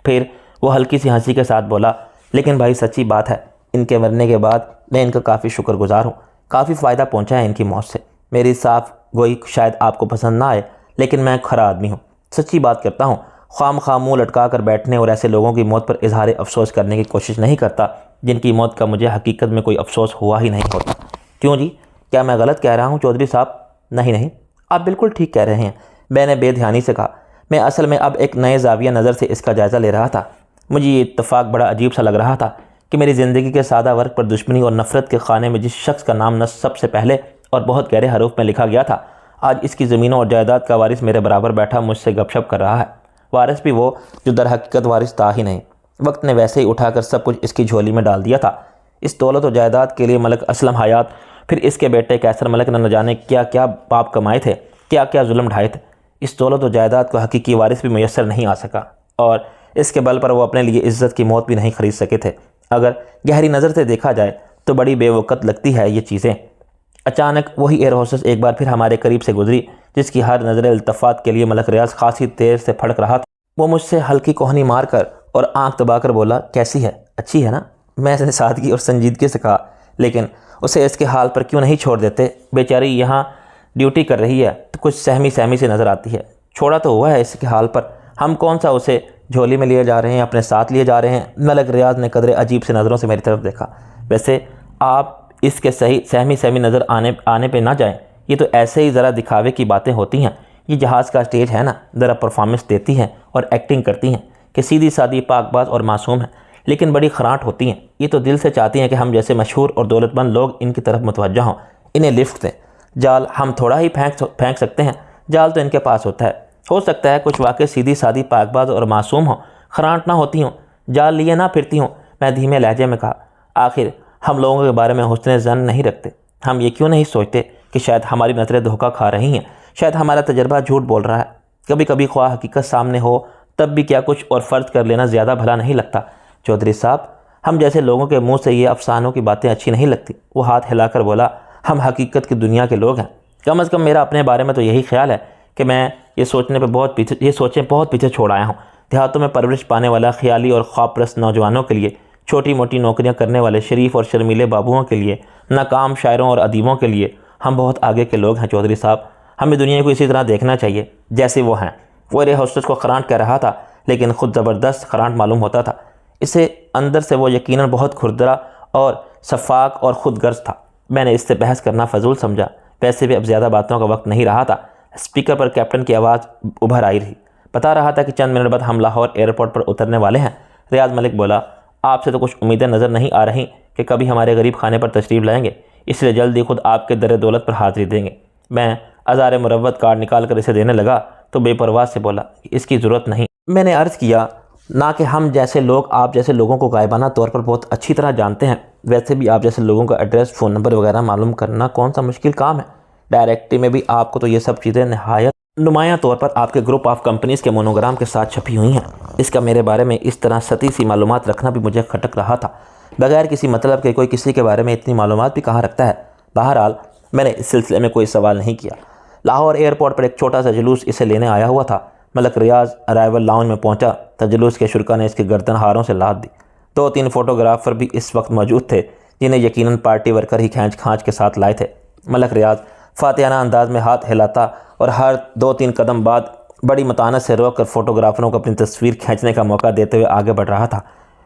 پھر وہ ہلکی سی ہنسی کے ساتھ بولا، لیکن بھائی سچی بات ہے، ان کے مرنے کے بعد میں ان کا کافی شکر گزار ہوں۔ کافی فائدہ پہنچا ہے ان کی موت سے۔ میری صاف گوئی شاید آپ کو پسند نہ آئے، لیکن میں کھرا آدمی ہوں، سچی بات کرتا ہوں۔ خام خواہ منہ لٹکا کر بیٹھنے اور ایسے لوگوں کی موت پر اظہار افسوس کرنے کی کوشش نہیں کرتا جن کی موت کا مجھے حقیقت میں کوئی افسوس ہوا ہی نہیں ہوتا۔ کیوں جی، کیا میں غلط کہہ رہا ہوں چودھری صاحب؟ نہیں، آپ بالکل ٹھیک کہہ رہے ہیں، میں نے بے دھیانی سے کہا۔ میں اصل میں اب ایک نئے زاویہ نظر سے اس کا جائزہ لے رہا تھا۔ مجھے یہ اتفاق بڑا عجیب سا لگ رہا تھا کہ میری زندگی کے سادہ ورق پر دشمنی اور نفرت کے خانے میں جس شخص کا نام سب سے پہلے اور بہت گہرے حروف میں لکھا گیا تھا، آج اس کی زمینوں اور جائیداد کا وارث میرے برابر بیٹھا مجھ سے گپ شپ کر رہا ہے۔ وارث بھی وہ جو در حقیقت وارث تھا ہی نہیں۔ وقت نے ویسے ہی اٹھا کر سب کچھ اس کی جھولی میں ڈال دیا تھا۔ اس دولت و جائیداد کے لیے ملک اسلم حیات، پھر اس کے بیٹے قیصر ملک نے نہ جانے کیا کیا پاپ کمائے تھے، کیا کیا ظلم ڈھائے تھے۔ اس دولت و جائیداد کو حقیقی وارث بھی میسر نہیں آ سکا، اور اس کے بل پر وہ اپنے لیے عزت کی موت بھی نہیں خرید سکے تھے۔ اگر گہری نظر سے دیکھا جائے تو بڑی بے وقت لگتی ہے یہ چیزیں۔ اچانک وہی ایئر ہوسٹس ایک بار پھر ہمارے قریب سے گزری، جس کی ہر نظر التفات کے لیے ملک ریاض خاصی دیر سے پھڑک رہا تھا۔ وہ مجھ سے ہلکی کوہنی مار کر اور آنکھ دبا کر بولا، کیسی ہے؟ اچھی ہے نا؟ میں نے سادگی اور سنجیدگی سے کہا، لیکن اسے اس کے حال پر کیوں نہیں چھوڑ دیتے؟ بیچاری یہاں ڈیوٹی کر رہی ہے تو کچھ سہمی سے نظر آتی ہے۔ چھوڑا تو ہوا ہے اس کے حال پر، ہم کون سا اسے جھولی میں لیے جا رہے ہیں، اپنے ساتھ لیے جا رہے ہیں؟ ملک ریاض نے قدرے عجیب سے نظروں سے میری طرف دیکھا۔ ویسے آپ اس کے سہمی نظر آنے پہ نہ جائیں، یہ تو ایسے ہی ذرا دکھاوے کی باتیں ہوتی ہیں۔ یہ جہاز کا اسٹیج ہے نا، ذرا پرفارمنس دیتی ہیں اور ایکٹنگ کرتی ہیں کہ سیدھی سادی پاک باز اور معصوم ہیں، لیکن بڑی خراٹ ہوتی ہیں۔ یہ تو دل سے چاہتی ہیں کہ ہم جیسے مشہور اور دولت مند لوگ ان کی طرف متوجہ ہوں، انہیں لفٹ دیں۔ جال ہم تھوڑا ہی پھینک سکتے ہیں، جال تو ان کے پاس ہوتا ہے۔ ہو سکتا ہے کچھ واقع سیدھی سادی پاک باز اور معصوم ہوں، خراٹ نہ ہوتی ہوں، جال لیے نہ پھرتی ہوں۔ میں دھیمے لہجے میں کہا، آخر ہم لوگوں کے بارے میں حسن ظن نہیں رکھتے؟ ہم یہ کیوں نہیں سوچتے کہ شاید ہماری نظریں دھوکہ کھا رہی ہیں، شاید ہمارا تجربہ جھوٹ بول رہا ہے؟ کبھی کبھی خواہ حقیقت سامنے ہو تب بھی کیا کچھ اور فرض کر لینا زیادہ بھلا نہیں لگتا؟ چودھری صاحب، ہم جیسے لوگوں کے منہ سے یہ افسانوں کی باتیں اچھی نہیں لگتی۔ وہ ہاتھ ہلا کر بولا، ہم حقیقت کی دنیا کے لوگ ہیں۔ کم از کم میرا اپنے بارے میں تو یہی خیال ہے کہ میں یہ سوچیں بہت پیچھے چھوڑ آیا ہوں۔ دیہاتوں میں پرورش پانے والا خیالی اور خواب پرست نوجوانوں کے لیے، چھوٹی موٹی نوکریاں کرنے والے شریف اور شرمیلے بابوؤں کے لیے، ناکام شاعروں اور ادیبوں کے لیے ہم بہت آگے کے لوگ ہیں چودھری صاحب۔ ہمیں دنیا کو اسی طرح دیکھنا چاہیے جیسے وہ ہیں۔ وہ ایئر ہوسٹس کو خرانٹ کہہ رہا تھا، لیکن خود زبردست خرانٹ معلوم ہوتا تھا۔ اسے اندر سے وہ یقیناً بہت کھردرا اور شفاق اور خود غرض تھا۔ میں نے اس سے بحث کرنا فضول سمجھا۔ ویسے بھی اب زیادہ باتوں کا وقت نہیں رہا تھا۔ اسپیکر پر کیپٹن کی آواز ابھر آئی رہی، بتا رہا تھا کہ چند منٹ بعد ہم لاہور ایئرپورٹ پر اترنے والے ہیں۔ ریاض ملک بولا، آپ سے تو کچھ امیدیں نظر نہیں آ رہی کہ کبھی ہمارے غریب خانے پر تشریف لائیں گے، اس لیے جلد ہی خود آپ کے در دولت پر حاضری دیں گے۔ میں ازار مروت کارڈ نکال کر اسے دینے لگا تو بے پرواہ سے بولا، اس کی ضرورت نہیں۔ میں نے عرض کیا، نہ کہ ہم جیسے لوگ آپ جیسے لوگوں کو غائبانہ طور پر بہت اچھی طرح جانتے ہیں۔ ویسے بھی آپ جیسے لوگوں کا ایڈریس، فون نمبر وغیرہ معلوم کرنا کون سا مشکل کام ہے؟ ڈائریکٹری میں بھی آپ کو تو یہ سب چیزیں نہایت نمایاں طور پر آپ کے گروپ آف کمپنیز کے مونوگرام کے ساتھ چھپی ہوئی ہیں۔ اس کا میرے بارے میں اس طرح سطحی سی معلومات رکھنا بھی مجھے کھٹک رہا تھا۔ بغیر کسی مطلب کے کوئی کسی کے بارے میں اتنی معلومات بھی کہاں رکھتا ہے؟ بہرحال میں نے اس سلسلے میں کوئی سوال نہیں کیا۔ لاہور ایئرپورٹ پر ایک چھوٹا سا جلوس اسے لینے آیا ہوا تھا۔ ملک ریاض ارائیول لاؤنج میں پہنچا تو جلوس کے شرکا نے اس کی گردن ہاروں سے لاد دی۔ 2-3 فوٹوگرافر بھی اس وقت موجود تھے جنہیں یقیناً پارٹی ورکر ہی کھینچ کھانچ کے ساتھ لائے تھے۔ ملک ریاض فاتحانہ انداز میں ہاتھ ہلاتا اور ہر 2-3 قدم بعد بڑی متانت سے روک کر فوٹوگرافروں کو اپنی تصویر کھینچنے کا موقع دیتے ہوئے آگے بڑھ رہا تھا۔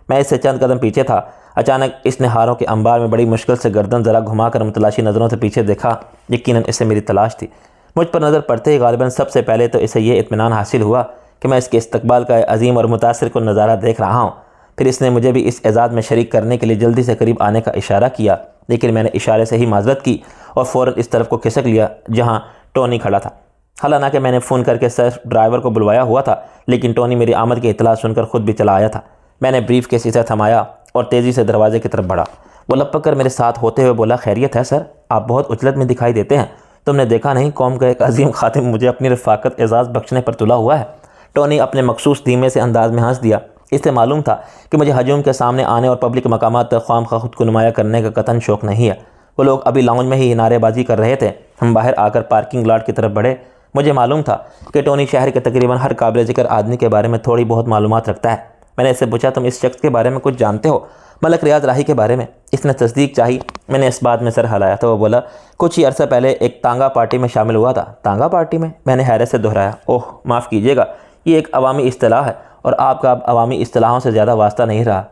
میں اس سے چند قدم پیچھے تھا۔ اچانک اس نے ہاروں کے انبار میں بڑی مشکل سے گردن ذرا گھما کر متلاشی نظروں سے پیچھے دیکھا۔ یقیناً اسے میری تلاش تھی۔ مجھ پر نظر پڑتے ہی غالباً سب سے پہلے تو اسے یہ اطمینان حاصل ہوا کہ میں اس کے استقبال کا عظیم اور متاثر کن نظارہ دیکھ رہا ہوں۔ پھر اس نے مجھے بھی اس اعزاز میں شریک کرنے کے لیے جلدی سے قریب آنے کا اشارہ کیا، لیکن میں نے اشارے سے ہی معذرت کی اور فوراً اس طرف کو کھسک لیا جہاں ٹونی کھڑا تھا۔ حالانکہ میں نے فون کر کے صرف ڈرائیور کو بلوایا ہوا تھا، لیکن ٹونی میری آمد کی اطلاع سن کر خود بھی چلا آیا تھا۔ میں نے بریف کیس اسے تھمایا اور تیزی سے دروازے کی طرف بڑھا۔ وہ لپک کر میرے ساتھ ہوتے ہوئے بولا، خیریت ہے سر؟ آپ بہت اجلت میں دکھائی دیتے ہیں۔ تم نے دیکھا نہیں قوم کا ایک عظیم خادم مجھے اپنی رفاقت اعزاز بخشنے پر تلا ہوا ہے؟ ٹونی اپنے مخصوص دھیمے سے انداز میں ہنس دیا۔ اس سے معلوم تھا کہ مجھے ہجوم کے سامنے آنے اور پبلک مقامات پر خواہ خود کو نمایاں کرنے کا قطعاً شوق نہیں ہے۔ وہ لوگ ابھی لاؤنج میں ہی نعرے بازی کر رہے تھے۔ ہم باہر آ کر پارکنگ لاٹ کی طرف بڑھے۔ مجھے معلوم تھا کہ ٹونی شہر کے تقریباً ہر قابل ذکر آدمی کے بارے میں تھوڑی بہت معلومات رکھتا ہے۔ میں نے اس سے پوچھا، تم اس شخص کے بارے میں کچھ جانتے ہو؟ ملک ریاض راہی کے بارے میں؟ اس نے تصدیق چاہی۔ میں نے اس بات میں سر ہلایا تو وہ بولا، کچھ ہی عرصہ پہلے ایک تانگا پارٹی میں شامل ہوا تھا۔ تانگا پارٹی میں؟ میں نے حیرت سے دہرایا۔ اوہ معاف کیجیے گا، یہ ایک عوامی اصطلاح ہے اور آپ کا اب عوامی اصطلاحوں سے زیادہ واسطہ نہیں رہا۔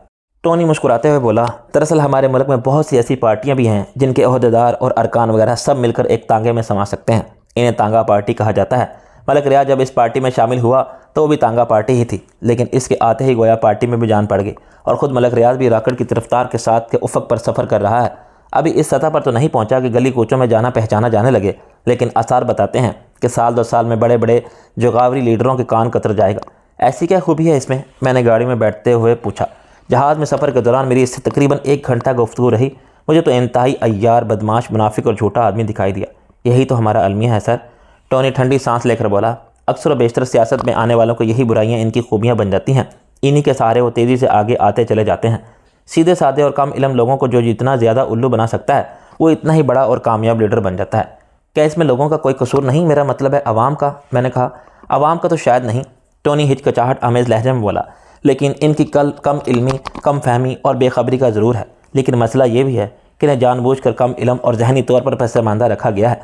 ٹونی مسکراتے ہوئے بولا، دراصل ہمارے ملک میں بہت سی ایسی پارٹیاں بھی ہیں جن کے عہدیدار اور ارکان وغیرہ سب مل کر ایک تانگے میں سما سکتے ہیں۔ انہیں تانگا پارٹی کہا جاتا ہے۔ ملک ریاض جب اس پارٹی میں شامل ہوا تو وہ بھی تانگا پارٹی ہی تھی، لیکن اس کے آتے ہی گویا پارٹی میں بھی جان پڑ گئی اور خود ملک ریاض بھی راکٹ کی رفتار کے ساتھ کے افق پر سفر کر رہا ہے۔ ابھی اس سطح پر تو نہیں پہنچا کہ گلی کوچوں میں جانا پہچانا جانے لگے، لیکن آثار بتاتے ہیں کہ سال 2 سال میں بڑے بڑے جغاوری لیڈروں کے کان قطر جائے گا۔ ایسی کیا خوبی ہے اس میں نے گاڑی میں بیٹھتے ہوئے پوچھا۔ جہاز میں سفر کے دوران میری اس سے تقریباً 1 گھنٹہ گفتگو رہی۔ مجھے تو انتہائی عیار، بدماش، منافق اور جھوٹا آدمی دکھائی دیا۔ یہی تو ہمارا المیہ ہے سر۔ ٹونی ٹھنڈی سانس لے کر بولا، اکثر و بیشتر سیاست میں آنے والوں کو یہی برائیاں ان کی خوبیاں بن جاتی ہیں۔ انہی کے سہارے وہ تیزی سے آگے آتے چلے جاتے ہیں۔ سیدھے سادے اور کم علم لوگوں کو جو جتنا زیادہ الو بنا سکتا ہے وہ اتنا ہی بڑا اور کامیاب لیڈر بن جاتا ہے۔ کیا اس میں لوگوں کا کوئی قصور نہیں؟ میرا مطلب ہے عوام کا۔ میں نے کہا، عوام کا تو شاید نہیں۔ ٹونی ہچکچاہٹ آمیز لہجے میں بولا، لیکن ان کی کم علمی، کم فہمی اور بے خبری کا ضرور ہے۔ لیکن مسئلہ یہ بھی ہے کہ انہیں جان بوجھ کر کم علم اور ذہنی طور پر پسماندہ رکھا گیا ہے۔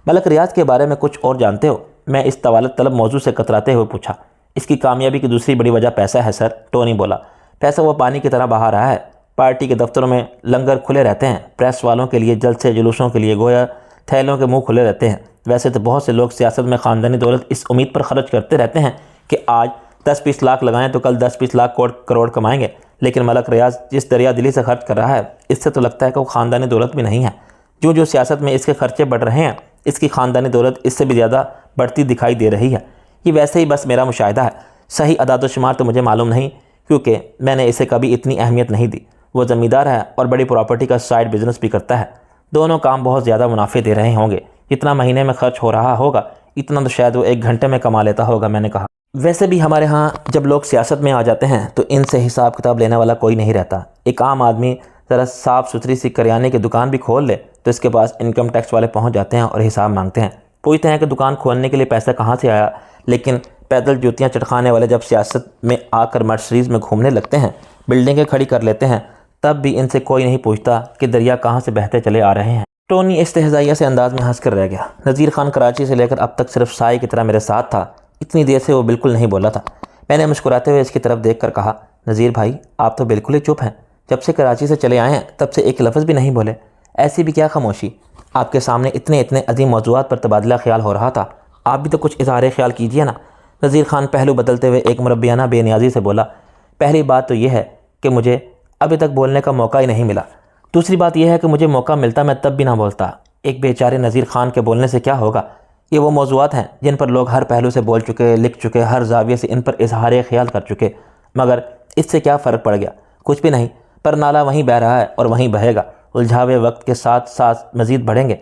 ملک ریاض کے بارے میں کچھ اور جانتے ہو؟ میں اس طوالت طلب موضوع سے کتراتے ہوئے پوچھا۔ اس کی کامیابی کی دوسری بڑی وجہ پیسہ ہے سر، ٹونی بولا۔ پیسہ وہ پانی کی طرح بہا رہا ہے۔ پارٹی کے دفتروں میں لنگر کھلے رہتے ہیں، پریس والوں کے لیے جلسے جلوسوں کے لیے گویا تھیلوں کے منہ کھلے رہتے ہیں۔ ویسے تو بہت سے لوگ سیاست میں خاندانی دولت اس امید پر خرچ کرتے رہتے ہیں کہ آج 10-20 لاکھ لگائیں تو کل 10-20 لاکھ کروڑ کمائیں گے، لیکن ملک ریاض جس دریا دلی سے خرچ کر رہا ہے اس سے تو لگتا ہے کہ وہ خاندانی دولت بھی نہیں ہے۔ جو سیاست میں اس کے خرچے بڑھ رہے ہیں، اس کی خاندانی دولت اس سے بھی زیادہ بڑھتی دکھائی دے رہی ہے۔ یہ ویسے ہی بس میرا مشاہدہ ہے، صحیح اعداد و شمار تو مجھے معلوم نہیں، کیونکہ میں نے اسے کبھی اتنی اہمیت نہیں دی۔ وہ زمیندار ہے اور بڑی پراپرٹی کا سائیڈ بزنس بھی کرتا ہے۔ دونوں کام بہت زیادہ منافع دے رہے ہوں گے۔ جتنا مہینے میں خرچ ہو رہا ہوگا اتنا تو شاید وہ 1 گھنٹے میں کما لیتا ہوگا۔ میں نے کہا، ویسے بھی ہمارے ہاں جب لوگ سیاست میں آ جاتے ہیں تو ان سے حساب کتاب لینے والا کوئی نہیں رہتا۔ ایک عام آدمی ذرا صاف ستھری سی کریانے کی دکان بھی کھول لے تو اس کے پاس انکم ٹیکس والے پہنچ جاتے ہیں اور حساب مانگتے ہیں، پوچھتے ہیں کہ دکان کھولنے کے لیے پیسہ کہاں سے آیا۔ لیکن پیدل جوتیاں چٹکانے والے جب سیاست میں آ کر مرسڈیز میں گھومنے لگتے ہیں، بلڈنگیں کھڑی کر لیتے ہیں، تب بھی ان سے کوئی نہیں پوچھتا کہ دریا کہاں سے بہتے چلے آ رہے ہیں۔ ٹونی استہزائیہ سے انداز میں ہنس کر رہ گیا۔ نذیر خان کراچی سے لے کر اب تک صرف سائے کی طرح میرے ساتھ تھا۔ اتنی دیر سے وہ بالکل نہیں بولا تھا۔ میں نے مسکراتے ہوئے اس کی طرف دیکھ کر کہا، نذیر بھائی آپ تو بالکل ہی چپ ہیں۔ جب سے کراچی سے چلے آئے ہیں تب سے ایک لفظ بھی نہیں بولے۔ ایسی بھی کیا خاموشی؟ آپ کے سامنے اتنے عظیم موضوعات پر تبادلہ خیال ہو رہا تھا، آپ بھی تو کچھ اظہار خیال کیجیے نا۔ نذیر خان پہلو بدلتے ہوئے ایک مربیانہ بے نیازی سے بولا، پہلی بات تو یہ ہے کہ مجھے ابھی تک بولنے کا موقع ہی نہیں ملا۔ دوسری بات یہ ہے کہ مجھے موقع ملتا میں تب بھی نہ بولتا۔ ایک بیچارے نذیر خان کے بولنے سے کیا ہوگا؟ یہ وہ موضوعات ہیں جن پر لوگ ہر پہلو سے بول چکے، لکھ چکے، ہر زاویے سے ان پر اظہار خیال کر چکے، مگر اس سے کیا فرق پڑ گیا؟ کچھ بھی نہیں، پر نالا وہیں بہہ رہا ہے اور وہیں بہے گا۔ الجھاوے وقت کے ساتھ ساتھ مزید بڑھیں گے،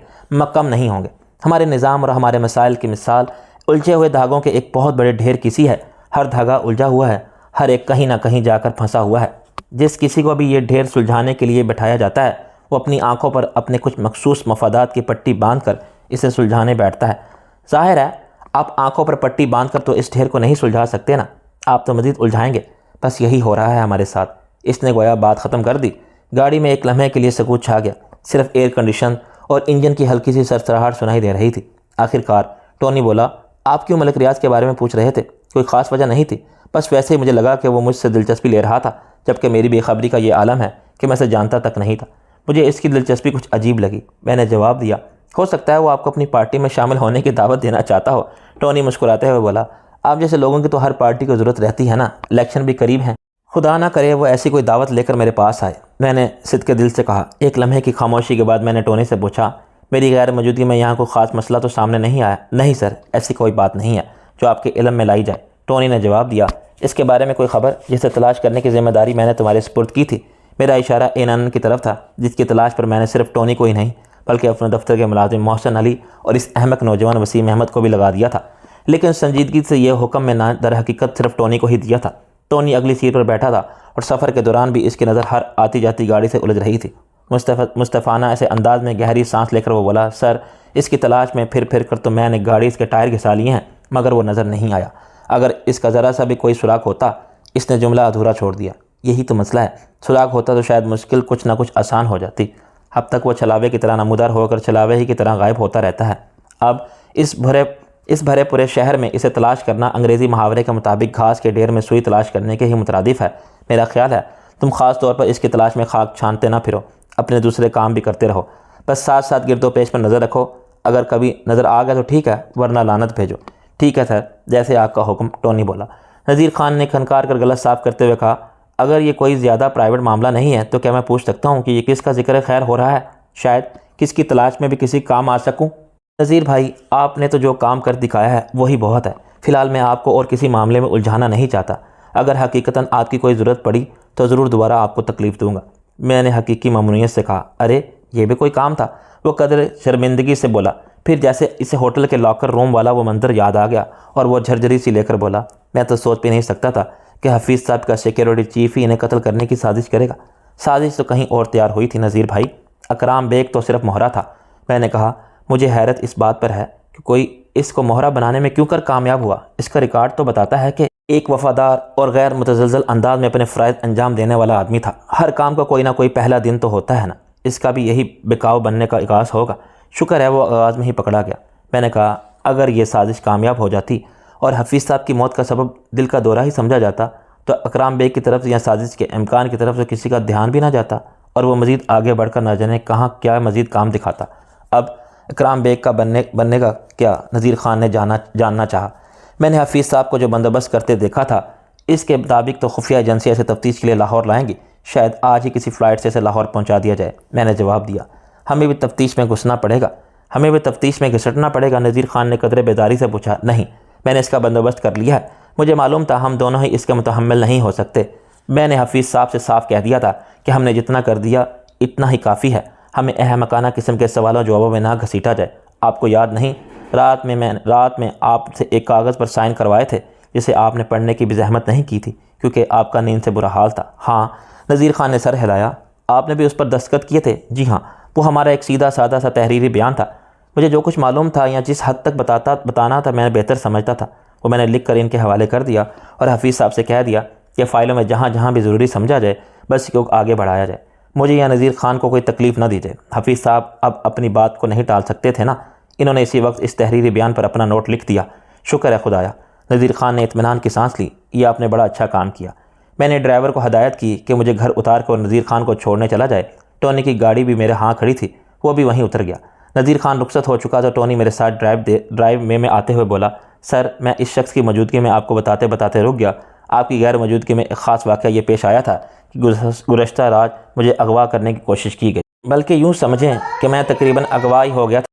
کم نہیں ہوں گے۔ ہمارے نظام اور ہمارے مسائل کی مثال الجھے ہوئے دھاگوں کے ایک بہت بڑے ڈھیر کی سی ہے۔ ہر دھاگا الجھا ہوا ہے، ہر ایک کہیں نہ کہیں جا کر پھنسا ہوا ہے۔ جس کسی کو بھی یہ ڈھیر سلجھانے کے لیے بٹھایا جاتا ہے وہ اپنی آنکھوں پر اپنے کچھ مخصوص مفادات کی پٹی باندھ کر اسے سلجھانے بیٹھتا ہے۔ ظاہر ہے آپ آنکھوں پر پٹی باندھ کر تو اس ڈھیر کو نہیں سلجھا سکتے نا، آپ تو مزید الجھائیں گے۔ بس یہی ہو رہا ہے ہمارے ساتھ۔ اس نے گویا بات ختم کر دی۔ گاڑی میں ایک لمحے کے لیے سکوت چھا گیا، صرف ایئر کنڈیشن اور انجن کی ہلکی سی سرسراہٹ سنائی دے رہی تھی۔ آخر کار ٹونی بولا، آپ کیوں ملک ریاض کے بارے میں پوچھ رہے تھے؟ کوئی خاص وجہ نہیں تھی، بس ویسے ہی مجھے لگا کہ وہ مجھ سے دلچسپی لے رہا تھا، جبکہ میری بے خبری کا یہ عالم ہے کہ میں اسے جانتا تک نہیں تھا۔ مجھے اس کی دلچسپی کچھ عجیب لگی۔ میں نے جواب دیا، ہو سکتا ہے وہ آپ کو اپنی پارٹی میں شامل ہونے کی دعوت دینا چاہتا ہو۔ ٹونی مسکراتے ہوئے بولا، آپ جیسے لوگوں کی تو ہر پارٹی کو ضرورت رہتی ہے نا، الیکشن بھی قریب ہیں، خدا نہ کرے وہ ایسی کوئی دعوت لے کر میرے پاس آئے۔ میں نے صدقے دل سے کہا۔ ایک لمحے کی خاموشی کے بعد میں نے ٹونی سے پوچھا، میری غیر موجودگی میں یہاں کوئی خاص مسئلہ تو سامنے نہیں آیا؟ نہیں سر، ایسی کوئی بات نہیں ہے جو آپ کے علم میں لائی جائے، ٹونی نے جواب دیا۔ اس کے بارے میں کوئی خبر جسے تلاش کرنے کی ذمہ داری میں نے تمہارے سپرد کی تھی؟ میرا اشارہ اینان کی طرف تھا، جس کی تلاش پر میں نے صرف ٹونی کو ہی نہیں بلکہ اپنے دفتر کے ملازم محسن علی اور اس احمق نوجوان وسیم احمد کو بھی لگا دیا تھا، لیکن سنجیدگی سے یہ حکم میں نے در حقیقت صرف ٹونی کو ہی دیا تھا۔ ٹونی اگلی سیٹ پر بیٹھا تھا اور سفر کے دوران بھی اس کی نظر ہر آتی جاتی گاڑی سے الجھ رہی تھی۔ مصطفانہ ایسے انداز میں گہری سانس لے کر وہ بولا، سر اس کی تلاش میں پھر کر تو میں نے گاڑی اس کے ٹائر گھسا لیے ہیں، مگر وہ نظر نہیں آیا۔ اگر اس کا ذرا سا بھی کوئی سراغ ہوتا۔ اس نے جملہ ادھورا چھوڑ دیا۔ یہی تو مسئلہ ہے، سراغ ہوتا تو شاید مشکل کچھ نہ کچھ آسان ہو جاتی۔ اب تک وہ چھلاوے کی طرح نمودار ہو کر چھلاوے ہی کی طرح غائب ہوتا رہتا ہے۔ اب اس بھرے پورے شہر میں اسے تلاش کرنا انگریزی محاورے کے مطابق گھاس کے ڈھیر میں سوئی تلاش کرنے کے ہی مترادف ہے۔ میرا خیال ہے تم خاص طور پر اس کی تلاش میں خاک چھانتے نہ پھرو، اپنے دوسرے کام بھی کرتے رہو، بس ساتھ ساتھ گرد و پیش پر نظر رکھو۔ اگر کبھی نظر آ گیا تو ٹھیک ہے، ورنہ لعنت بھیجو۔ ٹھیک ہے سر، جیسے آپ کا حکم، ٹونی بولا۔ نذیر خان نے کھنکار کر غلط صاف کرتے ہوئے کہا، اگر یہ کوئی زیادہ پرائیویٹ معاملہ نہیں ہے تو کیا میں پوچھ سکتا ہوں کہ یہ کس کا ذکر خیر ہو رہا ہے؟ شاید کس کی تلاش میں بھی کسی کام آ سکوں۔ نذیر بھائی، آپ نے تو جو کام کر دکھایا ہے وہی بہت ہے۔ فی الحال میں آپ کو اور کسی معاملے میں الجھانا نہیں چاہتا۔ اگر حقیقتاً آپ کی کوئی ضرورت پڑی تو ضرور دوبارہ آپ کو تکلیف دوں گا۔ میں نے حقیقی ممنوعیت سے کہا، ارے یہ بھی کوئی کام تھا؟ وہ قدر شرمندگی سے بولا۔ پھر جیسے اسے ہوٹل کے لاکر روم والا وہ منظر یاد آ گیا اور وہ جھرجھری سی لے کر بولا، میں تو سوچ بھی نہیں سکتا تھا کہ حفیظ صاحب کا سیکیورٹی چیف ہی انہیں قتل کرنے کی سازش کرے گا۔ سازش تو کہیں اور تیار ہوئی تھی نذیر بھائی، اکرام بیگ تو صرف مہرہ تھا۔ میں نے کہا، مجھے حیرت اس بات پر ہے کہ کوئی اس کو مہرہ بنانے میں کیوں کر کامیاب ہوا۔ اس کا ریکارڈ تو بتاتا ہے کہ ایک وفادار اور غیر متزلزل انداز میں اپنے فرائض انجام دینے والا آدمی تھا۔ ہر کام کا کوئی نہ کوئی پہلا دن تو ہوتا ہے نا، اس کا بھی یہی بکاؤ بننے کا آغاز ہوگا۔ شکر ہے وہ آغاز میں ہی پکڑا گیا۔ میں نے کہا، اگر یہ سازش کامیاب ہو جاتی اور حفیظ صاحب کی موت کا سبب دل کا دورہ ہی سمجھا جاتا تو اکرام بیگ کی طرف سے یا سازش کے امکان کی طرف سے کسی کا دھیان بھی نہ جاتا اور وہ مزید آگے بڑھ کر نہ جانے کہاں کیا مزید کام دکھاتا۔ اب اکرام بیگ کا بننے کا کیا؟ نذیر خان نے جاننا چاہا۔ میں نے حفیظ صاحب کو جو بندوبست کرتے دیکھا تھا اس کے مطابق تو خفیہ ایجنسی اسے تفتیش کے لیے لاہور لائیں گی، شاید آج ہی کسی فلائٹ سے اسے لاہور پہنچا دیا جائے۔ میں نے جواب دیا، ہمیں بھی تفتیش میں گھسنا پڑے گا، ہمیں بھی تفتیش میں گھسٹنا پڑے گا۔ نذیر خان نے قدرے بیداری سے پوچھا، نہیں، میں نے اس کا بندوبست کر لیا ہے، مجھے معلوم تھا ہم دونوں ہی اس کے متحمل نہیں ہو سکتے۔ میں نے حفیظ صاحب سے صاف کہہ دیا تھا کہ ہم نے جتنا کر دیا اتنا ہی کافی ہے، ہمیں احمقانہ قسم کے سوالوں جوابوں میں نہ گھسیٹا جائے۔ آپ کو یاد نہیں، رات میں آپ سے ایک کاغذ پر سائن کروائے تھے جسے آپ نے پڑھنے کی بھی زحمت نہیں کی تھی کیونکہ آپ کا نیند سے برا حال تھا؟ ہاں، نذیر خان نے سر ہلایا۔ آپ نے بھی اس پر دستخط کیے تھے؟ جی ہاں، وہ ہمارا ایک سیدھا سادہ سا تحریری بیان تھا۔ مجھے جو کچھ معلوم تھا یا جس حد تک بتانا تھا میں بہتر سمجھتا تھا وہ میں نے لکھ کر ان کے حوالے کر دیا اور حفیظ صاحب سے کہہ دیا کہ فائلوں میں جہاں جہاں بھی ضروری سمجھا جائے بس کو آگے بڑھایا جائے، مجھے یا نذیر خان کو کوئی تکلیف نہ دی جائے۔ حفیظ صاحب اب اپنی بات کو نہیں ٹال سکتے تھے نا، انہوں نے اسی وقت اس تحریری بیان پر اپنا نوٹ لکھ دیا۔ شکر ہے خدایا، نذیر خان نے اطمینان کی سانس لی، یہ آپ نے بڑا اچھا کام کیا۔ میں نے ڈرائیور کو ہدایت کی کہ مجھے گھر اتار کر نذیر خان کو چھوڑنے چلا جائے۔ ٹونی کی گاڑی بھی میرے ہاں کھڑی تھی، وہ بھی وہیں اتر گیا۔ نذیر خان رخصت ہو چکا تو ٹونی میرے ساتھ ڈرائیو میں آتے ہوئے بولا، سر میں اس شخص کی موجودگی میں آپ کو بتاتے رک گیا۔ آپ کی غیر موجودگی میں ایک خاص واقعہ یہ پیش آیا تھا کہ گزشتہ رات مجھے اغوا کرنے کی کوشش کی گئی، بلکہ یوں سمجھیں کہ میں تقریباً اغوا ہی ہو گیا تھا۔